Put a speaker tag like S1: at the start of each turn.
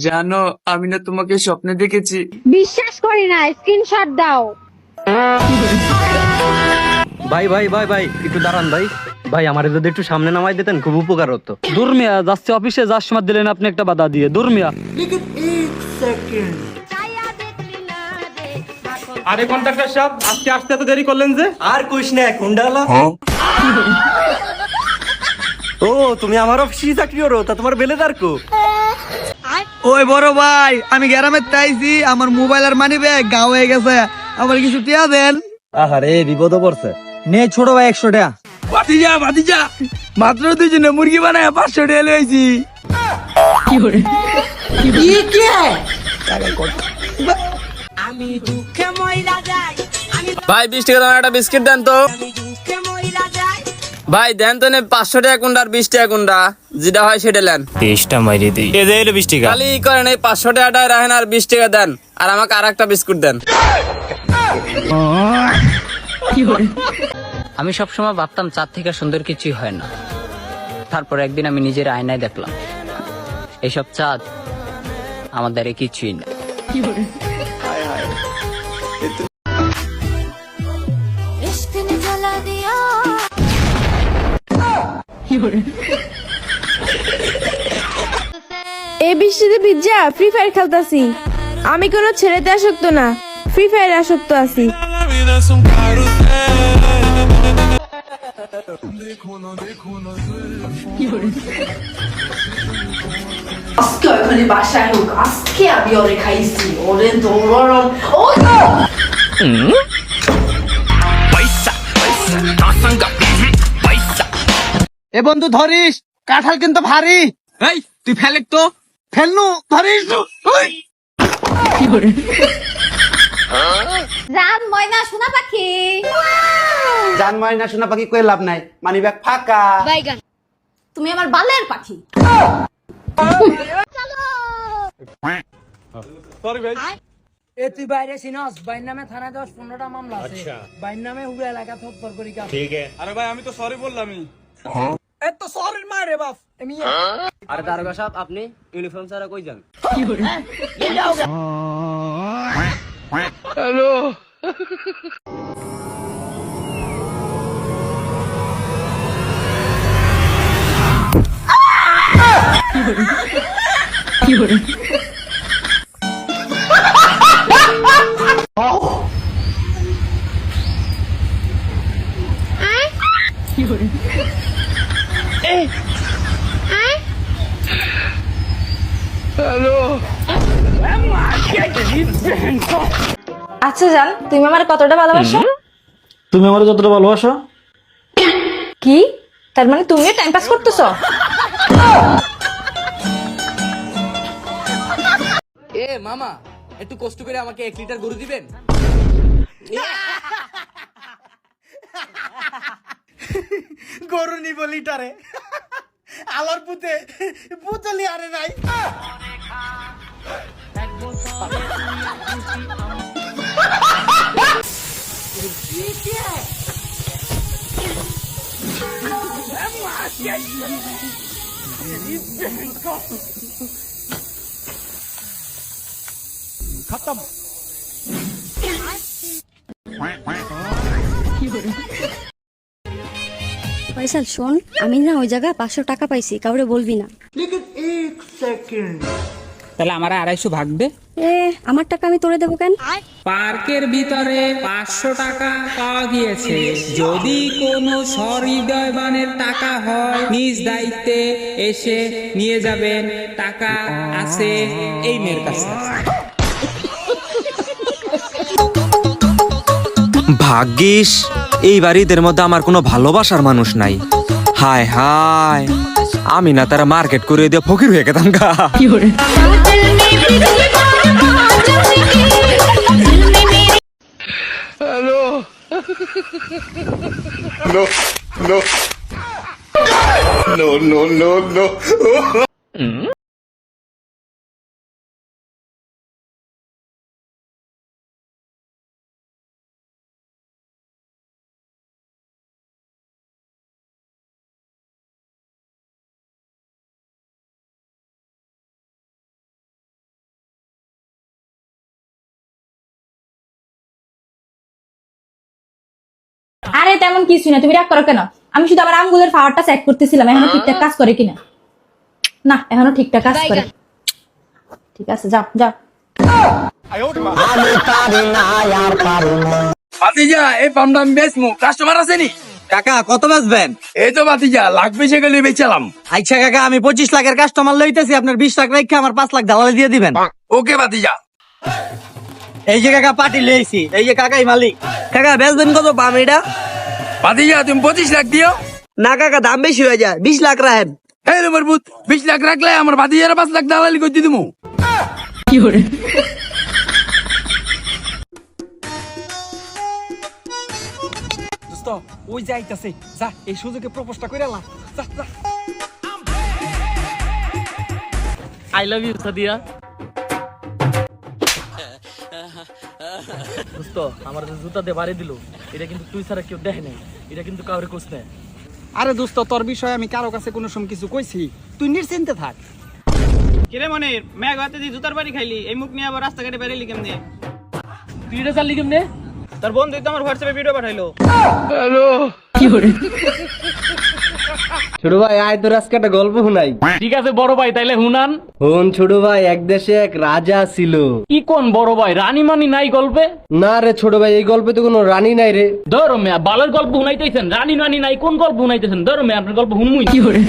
S1: জানো, আমি না তোমাকে স্বপ্নে দেখেছি।
S2: বিশ্বাস করি না, স্ক্রিনশট দাও।
S3: ভাই ভাই ভাই ভাই একটু দাঁড়ান ভাই। ভাই আমার যদি একটু সামনে নামাই দিতেন খুব উপকার হতো।
S4: দূর মিয়া, যাচ্ছে অফিসে যাওয়ার সময় দিলেন আপনি একটা বাধা দিয়ে। দূর মিয়া।
S5: আরে কন্ট্রাক্টর সাহেব, আজকে আসতে এত দেরি করলেন যে?
S3: আর কইস না কুন্ডালা। ও তুমি আমার অফিসে চাকরি করো, তা তোমার বেলেদার কো?
S1: ওই বড় ভাই, আমি গ্রামে তাইছি, আমার মোবাইল আর মানি ব্যাগ গাও হয়ে গেছে, আমার কিছু টিয়া দেন।
S3: আহারে বিপদে পড়ছে। নে ছোট ভাই 100 টাকা।
S1: ভাতিজা ভাতিজা, মাত্র দুজনে মুরগি বানায় 500 টাকা লইছি।
S6: ভাই 20 টাকা দামের একটা বিস্কিট দেন তো। ভাই দেন তো, 500 টাকা কোনটা আর 20 টাকা কোনটা, যেটা হয় সেটা নেন।
S5: 20টা মাইরে দিই। এই যে 20 টাকা।
S6: খালি করেন, এই 500 টাকাটাই রাখেন আর 20 টাকা দেন, আর আমাকে আর একটা বিস্কুট দেন।
S7: আমি সবসময় ভাবতাম চাঁদ থেকে সুন্দর কিছুই হয় না। তারপর একদিন আমি নিজের আয়নায় দেখলাম এইসব চাঁদ আমার দ্বারা কিছুই না।
S2: এই বৃষ্টিতে ভিজা ফ্রি ফায়ার খেলতাছি। আমি কোনো ছেলেতে আসক্ত না, ফ্রি ফায়ার আসক্ত আছি।
S8: আজকে ওখানে বাসায় হোক, আজকে আমি ওরে খাইছি, ওরে
S1: এ বন্ধু ধরিস, কাঁঠাল কিন্তু ভারী। এই তুই ফেলেক তো, ফেলনু ধরিস। ওই
S2: জান ময়না সোনা পাখি।
S9: জান ময়না সোনা পাখি কই লাভ নাই, মানি ব্যাগ ফাঁকা।
S2: বাইগান, তুমি আমার বালের পাখি।
S10: এ তুই বাইরে সিনস, বাইর নামে থানায় 10-15টা মামলা আছে। বাইর নামে হুড়ে এলাকা থপ্পর করি কাজ।
S5: ঠিক আছে। আরে ভাই আমি তো সরি বললামই।
S10: এ তো সরি মারে বাপ। আমি
S3: আরে দারোগা সাহেব, আপনি ইউনিফর্ম ছাড়া কই যান?
S2: আচ্ছা জান, তুমি আমার কতটা ভালোবাসো?
S4: তুমি আমার যতটা ভালোবাসো।
S2: কি তার মানে তুমিও টাইম পাস করতেছো?
S6: এ মামা, একটু কষ্ট করে আমাকে 1 লিটার গরু দিবেন?
S1: গরু নিব লিটারে, আলার পুতে পুতলি আরে নাই।
S2: পয়সাল শোন, আমি না ওই জায়গায় 500 টাকা পাইছি, কাউরে বলবি না।
S7: তাহলে আমার 250 ভাগ দে।
S2: আমার টাকা আমি তোরে দেবো কেন?
S7: পার্কের ভিতরে 500 টাকা পাওয়া গিয়েছে। যদি কোনো সহৃদয়বানের টাকা হয় নিজ দায়িত্বে এসে নিয়ে যাবেন। টাকা আছে এই মেয়ের কাছে।
S6: ভাগ্যিস এই বাড়িদের মধ্যে আমার কোনো ভালোবাসার মানুষ নাই। হায় হায়, আমি না তারা মার্কেট করে দিয়ে ফকির হয়ে গেতাম গা।
S2: আরে তেমন কিছু না, তুমি রাগ করো কেন? আমি শুধু আমার আঙ্গুলের পাওয়ারটা চেক করতেছিলাম এখনো ঠিকঠাক কাজ করে কিনা। না, এখনো ঠিকঠাক কাজ করে। ঠিক আছে, যাও যাও।
S1: ভাতিজা এই পামটা আমি বেচমু, কাস্টমার আছে নি?
S3: কাকা কত বেচবেন?
S1: এই তো ভাতিজা লাখ বেচে গেলে বেচালাম।
S3: আচ্ছা কাকা, আমি 25 লাখের কাস্টমার লইতেছি, আপনার 20 লাখ রেখে আমার 5 লাখ দালালি দিয়ে দিবেন।
S1: ওকে ভাতিজা।
S3: এই যে কাকা পার্টি লইছি, এই যে কাকাই মালিক।
S1: কাকা বেচবেন কত পাম এটা? ভাতিজা তুমি 25 লাখ দিও না। কাকা দাম বেশি হয়ে যায়, 20 লাখ রাখেন। এই রে মরবুত, 20 লাখ রাখলে আমার ভাতিজার 5 লাখ দালালি করে দিমু।
S2: কি করে?
S1: দোস্ত ওই যাইতাছে, যা এই সুযোগে প্রপোজটা কইরা লা। যা যা।
S4: I love you Sadia. দোস্ত আমার যে জুতা দিয়ে বাড়ি দিল, এটা কিন্তু তুই ছাড়া কেউ দেখে নাই, এটা কিন্তু কাউরে কোস না।
S1: আরে দোস্ত তোর বিষয়ে আমি কারো কাছে কোনো সময় কিছু কইছি? তুই নিশ্চিন্তে থাক।
S5: কিরে মনে মেঘ হাতে দিয়ে জুতার বাড়ি খাইলি, এই মুখ নিয়ে আবার রাস্তাঘাটে বেরিয়ে কেমনে?
S4: তুই এটা চাললি কেমনে?
S5: তোর বন্ধু তো আমার হোয়াটসঅ্যাপে ভিডিও পাঠাইলো।
S2: কি করে?
S3: ছোট ভাই আয় তোর আজকে একটা গল্প শুনাই।
S4: ঠিক আছে বড় ভাই, তাইলে হুনান।
S3: হুন ছোট ভাই, এক দেশে এক রাজা ছিল।
S4: কি কোন বড় ভাই, রানী মানি নাই গল্পে?
S3: না রে ছোট ভাই, এই গল্পে তো কোনো রানী নাই রে।
S4: ধরো মেয়া বালের গল্প শুনাইতেছেন, রানী নানি নাই, কোন গল্প শুনাইতেছেন? ধরো মেয়া আপনার গল্প হুনমুই।
S2: কি করে?